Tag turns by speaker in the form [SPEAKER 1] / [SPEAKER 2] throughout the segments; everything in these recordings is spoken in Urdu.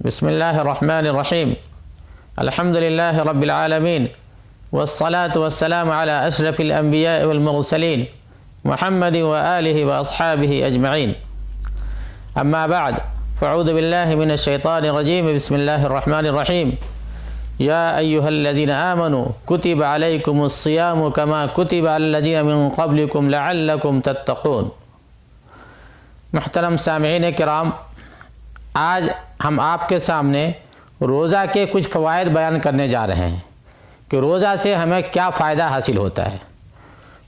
[SPEAKER 1] بسم اللہ الرحمن الرحیم الحمد للہ رب العالمین والصلاة والسلام علی اشرف الانبیاء والمرسلین محمد وآلہ واصحابہ اجمعین اما بعد فاعوذ باللہ من الشیطان الرجیم بسم اللہ الرحمن الرحیم یا ایہا الذین آمنوا کتب علیکم الصیام کما کتب علی الذین من قبلکم لعلکم تتقون۔ محترم سامعین کرام، آج ہم آپ کے سامنے روزہ کے کچھ فوائد بیان کرنے جا رہے ہیں کہ روزہ سے ہمیں کیا فائدہ حاصل ہوتا ہے۔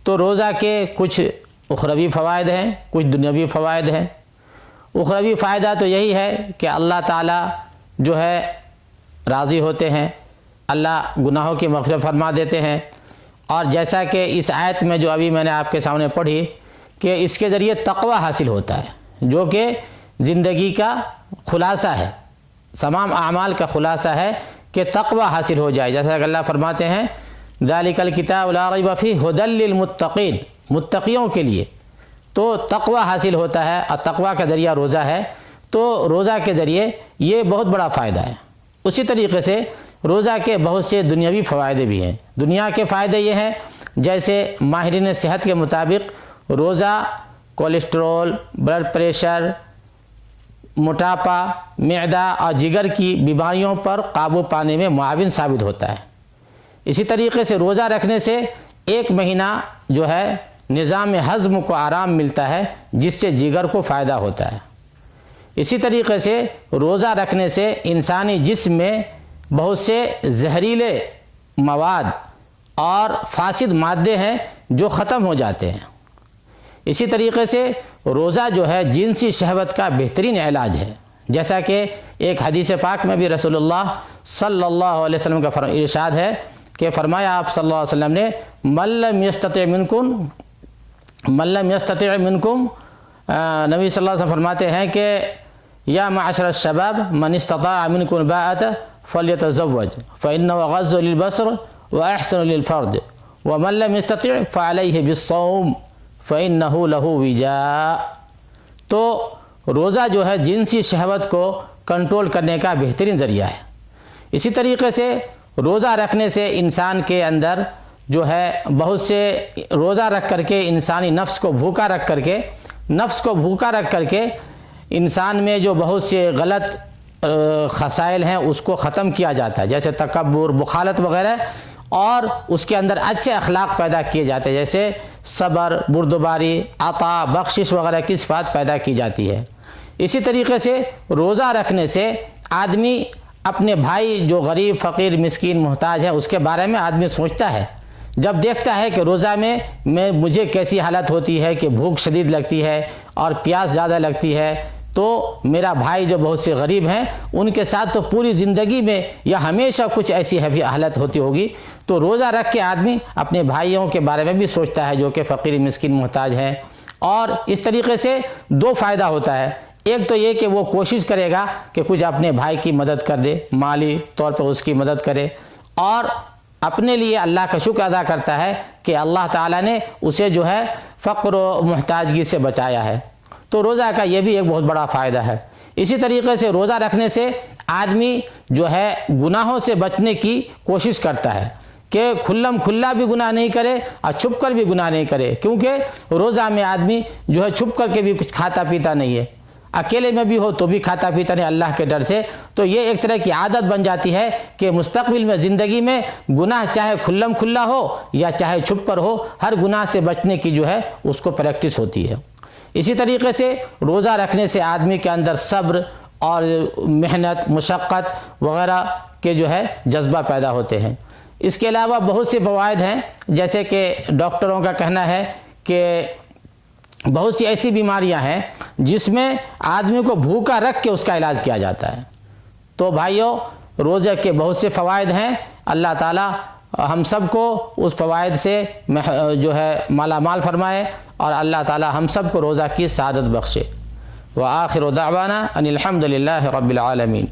[SPEAKER 1] تو روزہ کے کچھ اخروی فوائد ہیں، کچھ دنیاوی فوائد ہیں۔ اخروی فائدہ تو یہی ہے کہ اللہ تعالیٰ جو ہے راضی ہوتے ہیں، اللہ گناہوں کی مغفرت فرما دیتے ہیں، اور جیسا کہ اس آیت میں جو ابھی میں نے آپ کے سامنے پڑھی کہ اس کے ذریعے تقوی حاصل ہوتا ہے، جو کہ زندگی کا خلاصہ ہے، تمام اعمال کا خلاصہ ہے کہ تقوی حاصل ہو جائے۔ جیسا کہ اللہ فرماتے ہیں ذالک الکتاب لا ریب فیہ ھدی للمتقین، متقیوں کے لیے تو تقوی حاصل ہوتا ہے، اور تقوی کا ذریعہ روزہ ہے، تو روزہ کے ذریعے یہ بہت بڑا فائدہ ہے۔ اسی طریقے سے روزہ کے بہت سے دنیاوی فوائد بھی ہیں۔ دنیا کے فائدے یہ ہیں، جیسے ماہرین صحت کے مطابق روزہ کولیسٹرول، بلڈ پریشر، موٹاپا، معدہ اور جگر کی بیماریوں پر قابو پانے میں معاون ثابت ہوتا ہے۔ اسی طریقے سے روزہ رکھنے سے ایک مہینہ جو ہے نظام ہضم کو آرام ملتا ہے، جس سے جگر کو فائدہ ہوتا ہے۔ اسی طریقے سے روزہ رکھنے سے انسانی جسم میں بہت سے زہریلے مواد اور فاسد مادے ہیں جو ختم ہو جاتے ہیں۔ اسی طریقے سے روزہ جو ہے جنسی شہوت کا بہترین علاج ہے، جیسا کہ ایک حدیث پاک میں بھی رسول اللہ صلی اللہ علیہ وسلم کا ارشاد ہے کہ فرمایا آپ صلی اللہ علیہ وسلم نے من لم یستطع منکم، نبی صلی اللہ علیہ وسلم فرماتے ہیں کہ یا معاشر الشباب من استطاع منکم الباءۃ فلیتزوج فإنہ غض للبصر وأحسن للفرج ومن لم یستطع فعلیہ بالصوم فإنہ لہ وجاء۔ تو روزہ جو ہے جنسی شہوت کو کنٹرول کرنے کا بہترین ذریعہ ہے۔ اسی طریقے سے روزہ رکھنے سے انسان کے اندر جو ہے بہت سے روزہ رکھ کر کے انسانی نفس کو بھوکا رکھ کر کے انسان میں جو بہت سے غلط خصائل ہیں اس کو ختم کیا جاتا ہے، جیسے تکبر، بخالت وغیرہ، اور اس کے اندر اچھے اخلاق پیدا کیے جاتے ہیں، جیسے صبر، بردباری، عطا، بخشش وغیرہ کی صفات پیدا کی جاتی ہے۔ اسی طریقے سے روزہ رکھنے سے آدمی اپنے بھائی جو غریب، فقیر، مسکین، محتاج ہے اس کے بارے میں آدمی سوچتا ہے۔ جب دیکھتا ہے کہ روزہ میں مجھے کیسی حالت ہوتی ہے کہ بھوک شدید لگتی ہے اور پیاس زیادہ لگتی ہے، تو میرا بھائی جو بہت سے غریب ہیں ان کے ساتھ تو پوری زندگی میں یا ہمیشہ کچھ ایسی حالت ہوتی ہوگی، تو روزہ رکھ کے آدمی اپنے بھائیوں کے بارے میں بھی سوچتا ہے جو کہ فقیر، مسکین، محتاج ہیں۔ اور اس طریقے سے دو فائدہ ہوتا ہے، ایک تو یہ کہ وہ کوشش کرے گا کہ کچھ اپنے بھائی کی مدد کر دے، مالی طور پر اس کی مدد کرے، اور اپنے لیے اللہ کا شکر ادا کرتا ہے کہ اللہ تعالیٰ نے اسے جو ہے فقر و محتاجگی سے بچایا ہے۔ تو روزہ کا یہ بھی ایک بہت بڑا فائدہ ہے۔ اسی طریقے سے روزہ رکھنے سے آدمی جو ہے گناہوں سے بچنے کی کوشش کرتا ہے کہ کھلم کھلا بھی گناہ نہیں کرے اور چھپ کر بھی گناہ نہیں کرے، کیونکہ روزہ میں آدمی جو ہے چھپ کر کے بھی کچھ کھاتا پیتا نہیں ہے، اکیلے میں بھی ہو تو بھی کھاتا پیتا نہیں اللہ کے ڈر سے۔ تو یہ ایک طرح کی عادت بن جاتی ہے کہ مستقبل میں زندگی میں گناہ چاہے کھلم کھلا ہو یا چاہے چھپ کر ہو، ہر گناہ سے بچنے کی جو ہے اس کو پریکٹس ہوتی ہے۔ اسی طریقے سے روزہ رکھنے سے آدمی کے اندر صبر اور محنت، مشقت وغیرہ کے جو ہے جذبہ پیدا ہوتے ہیں۔ اس کے علاوہ بہت سے فوائد ہیں، جیسے کہ ڈاکٹروں کا کہنا ہے کہ بہت سی ایسی بیماریاں ہیں جس میں آدمی کو بھوکا رکھ کے اس کا علاج کیا جاتا ہے۔ تو بھائیوں، روزے کے بہت سے فوائد ہیں، اللہ تعالیٰ ہم سب کو اس فوائد سے جو ہے مالا مال فرمائے، اور اللہ تعالیٰ ہم سب کو روزہ کی سعادت بخشے۔ وآخر دعوانا ان الحمد للہ رب العالمین۔